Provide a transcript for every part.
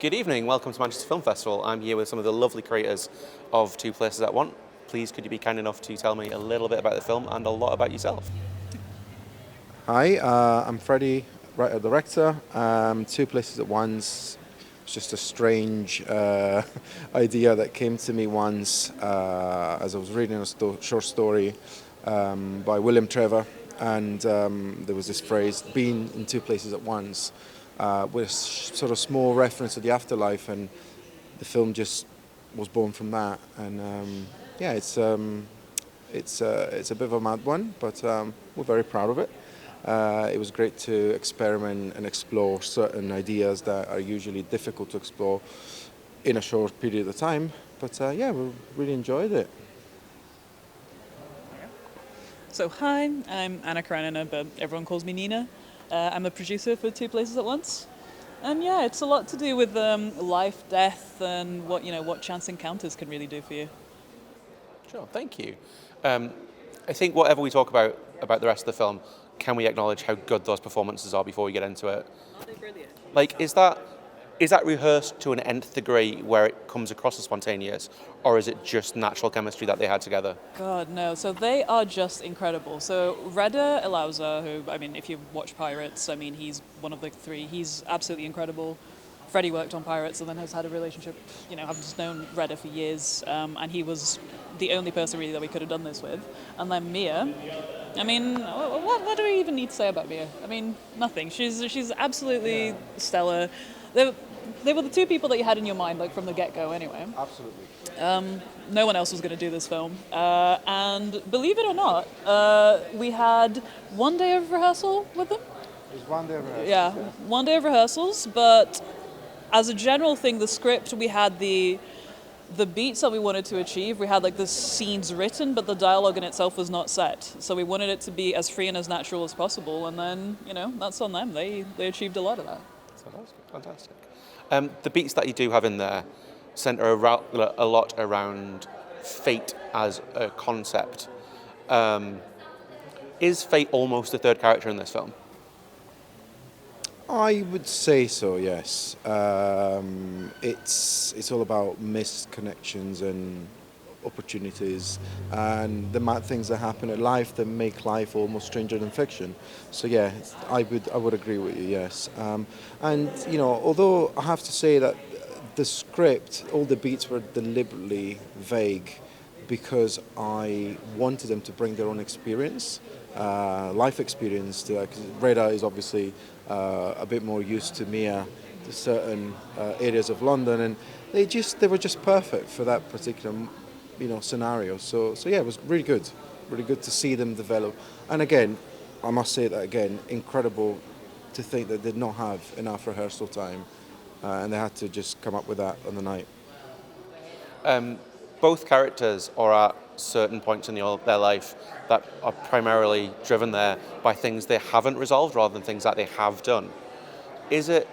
Good evening, welcome to Manchester Film Festival. I'm here with some of the lovely creators of Two Places at One. Please, could you be kind enough to tell me a little bit about the film and a lot about yourself? Hi, I'm Freddie, writer director. Two Places at Once. It's just a strange idea that came to me once as I was reading a short story by William Trevor, and there was this phrase, being in two places at once, with sort of small reference to the afterlife, and the film just was born from that. And yeah, it's a bit of a mad one, but we're very proud of it. It was great to experiment and explore certain ideas that are usually difficult to explore in a short period of time. But yeah, we really enjoyed it. So hi, I'm Anna Karenina, but everyone calls me Nina. I'm a producer for Two Places at Once. And yeah, it's a lot to do with life, death, and what chance encounters can really do for you. Sure, thank you. I think whatever we talk about the rest of the film, can we acknowledge how good those performances are before we get into it? Are they brilliant? Like, is that rehearsed to an nth degree where it comes across as spontaneous, or is it just natural chemistry that they had together? God, no. So they are just incredible. So Reda Elauza, who, if you watch Pirates, he's one of the three. He's absolutely incredible. Freddie worked on Pirates and then has had a relationship, I've just known Reda for years, and he was the only person really that we could have done this with. And then Mia, what do we even need to say about Mia? Nothing. She's absolutely stellar. They were the two people that you had in your mind, like, from the get-go anyway. Absolutely. No one else was going to do this film. And believe it or not, we had one day of rehearsal with them. It was one day of rehearsal. Yeah, one day of rehearsals, but as a general thing, the script, we had the beats that we wanted to achieve. We had, like, the scenes written, but the dialogue in itself was not set. So we wanted it to be as free and as natural as possible, and then, that's on them. They achieved a lot of that. So that was fantastic. The beats that you do have in there centre a lot around fate as a concept. Is fate almost a third character in this film? I would say so, yes. It's all about missed connections and opportunities and the mad things that happen in life that make life almost stranger than fiction. So yeah, I would agree with you, yes. And although I have to say that the script, all the beats were deliberately vague because I wanted them to bring their own experience, life experience. Because Reda is obviously a bit more used to Mia, to certain areas of London, and they were just perfect for that particular scenario. So yeah, it was really good to see them develop. And again, I must say that again, incredible to think that they did not have enough rehearsal time, and they had to just come up with that on the night. Both characters are at certain points in their life that are primarily driven there by things they haven't resolved rather than things that they have done. Is it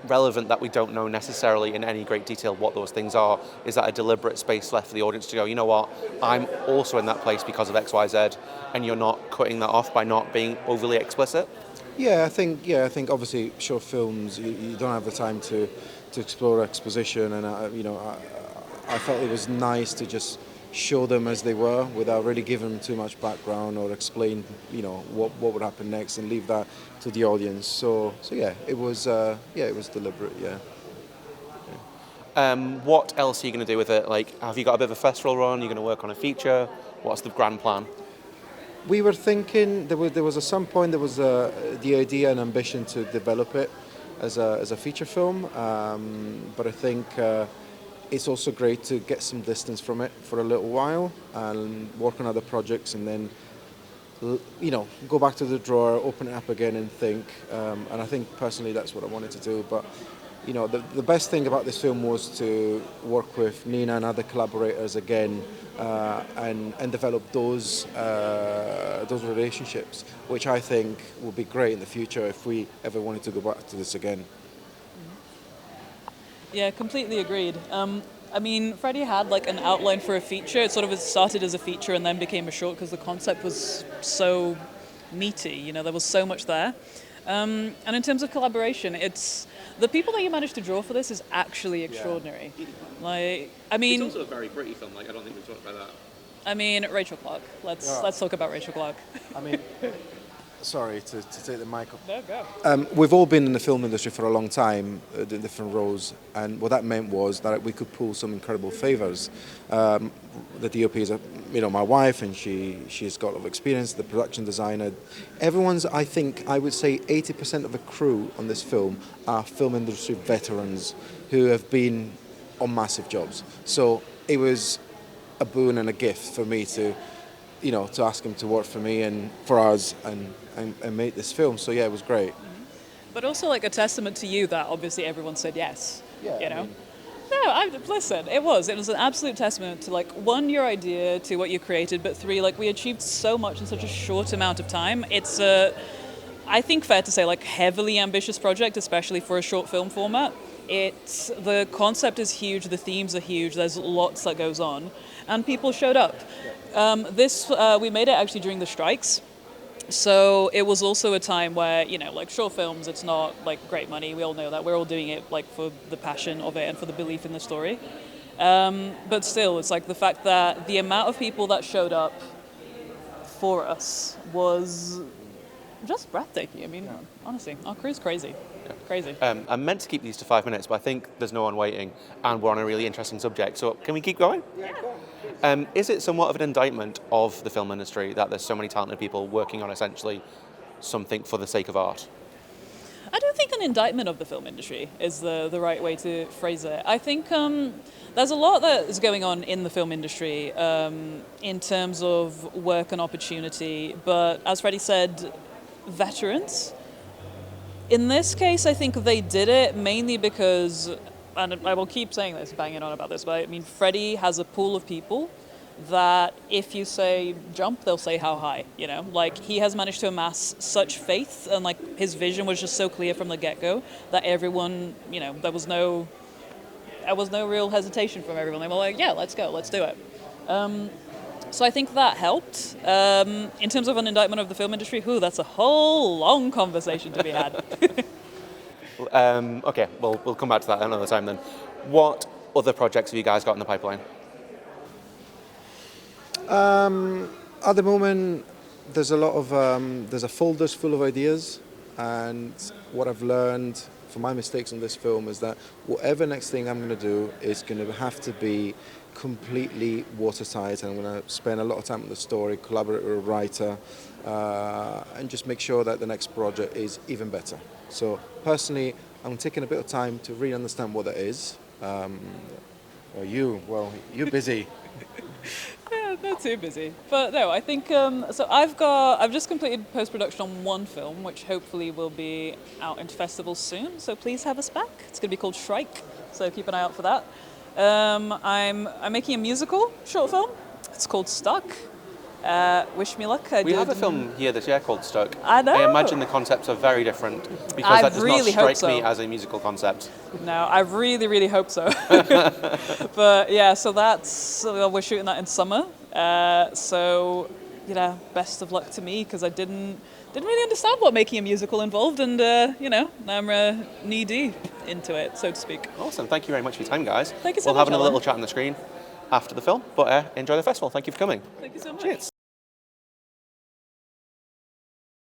relevant that we don't know necessarily in any great detail what those things are? Is that a deliberate space left for the audience to go, you know what, I'm also in that place because of X, Y, Z, and you're not cutting that off by not being overly explicit? I think obviously short films you don't have the time to explore exposition, and I felt it was nice to just show them as they were without really giving them too much background or explain what would happen next, and leave that to the audience. So yeah, it was deliberate. What else are you going to do with it? Like, have you got a bit of a festival run? Are you going to work on a feature? What's the grand plan? We were thinking there was at some point there was the idea and ambition to develop it as a feature film, but I think it's also great to get some distance from it for a little while and work on other projects, and then go back to the drawer, open it up again, and think. And I think personally that's what I wanted to do. But the best thing about this film was to work with Nina and other collaborators again, and develop those relationships, which I think will be great in the future if we ever wanted to go back to this again. Yeah, completely agreed. Freddie had, like, an outline for a feature. It sort of started as a feature and then became a short because the concept was so meaty. There was so much there. And in terms of collaboration, it's the people that you managed to draw for this is actually extraordinary. Like, I mean, It's also a very pretty film. Like, I don't think we've talked about that. I mean, Rachel Clark. Let's talk about Rachel Clark. I mean, sorry to take the mic off. No, go. We've all been in the film industry for a long time, in different roles, and what that meant was that we could pull some incredible favors. The DOP is, my wife, and she's got a lot of experience. The production designer, everyone's. I would say 80% of the crew on this film are film industry veterans who have been on massive jobs. So it was a boon and a gift for me to ask him to work for me and for us and make this film. So yeah, it was great. But also like a testament to you that obviously everyone said yes. Yeah, You know? I mean- Listen, it was an absolute testament to like one, your idea, to what you created, but three, like we achieved so much in such a short amount of time. It's I think fair to say like heavily ambitious project, especially for a short film format. The concept is huge, the themes are huge, there's lots that goes on, and people showed up. We made it actually during the strikes. So it was also a time where, like short films, it's not like great money. We all know that. We're all doing it like for the passion of it and for the belief in the story. But still, it's like the fact that the amount of people that showed up for us was just breathtaking. I mean, honestly, our crew's crazy. Crazy. I'm meant to keep these to 5 minutes, but I think there's no one waiting, and we're on a really interesting subject. So can we keep going? Yeah. Is it somewhat of an indictment of the film industry that there's so many talented people working on essentially something for the sake of art? I don't think an indictment of the film industry is the right way to phrase it. I think there's a lot that is going on in the film industry in terms of work and opportunity, but as Freddie said, veterans. In this case, I think they did it mainly because, and I will keep saying this, banging on about this, but I mean, Freddie has a pool of people that if you say jump, they'll say how high, Like, he has managed to amass such faith, and like his vision was just so clear from the get-go that everyone, there was no real hesitation from everyone. They were like, yeah, let's go, let's do it. So I think that helped. In terms of an indictment of the film industry, that's a whole long conversation to be had. Okay, well, we'll come back to that another time then. What other projects have you guys got in the pipeline? At the moment, there's a lot of there's a folders full of ideas, and what I've learned from my mistakes on this film is that whatever next thing I'm going to do is going to have to be completely watertight, and I'm going to spend a lot of time on the story, collaborate with a writer, and just make sure that the next project is even better. So personally, I'm taking a bit of time to really understand what that is. You're busy. Yeah, not too busy. But no, I think, so I've just completed post-production on one film, which hopefully will be out in festivals soon, so please have us back. It's going to be called Shrike, so keep an eye out for that. I'm making a musical short film. It's called Stuck. Wish me luck. We have a film here this year called Stuck. I know. I imagine the concepts are very different because that does really not hope strike me so. as a musical concept. No, I really, really hope so. But yeah, so we're shooting that in summer. So, best of luck to me because I didn't really understand what making a musical involved, and now I'm knee deep into it, so to speak. Awesome. Thank you very much for your time, guys. Thank you so We'll much, have a Alan. little chat on the screen after the film, but enjoy the festival. Thank you for coming. Thank you so much. Cheers.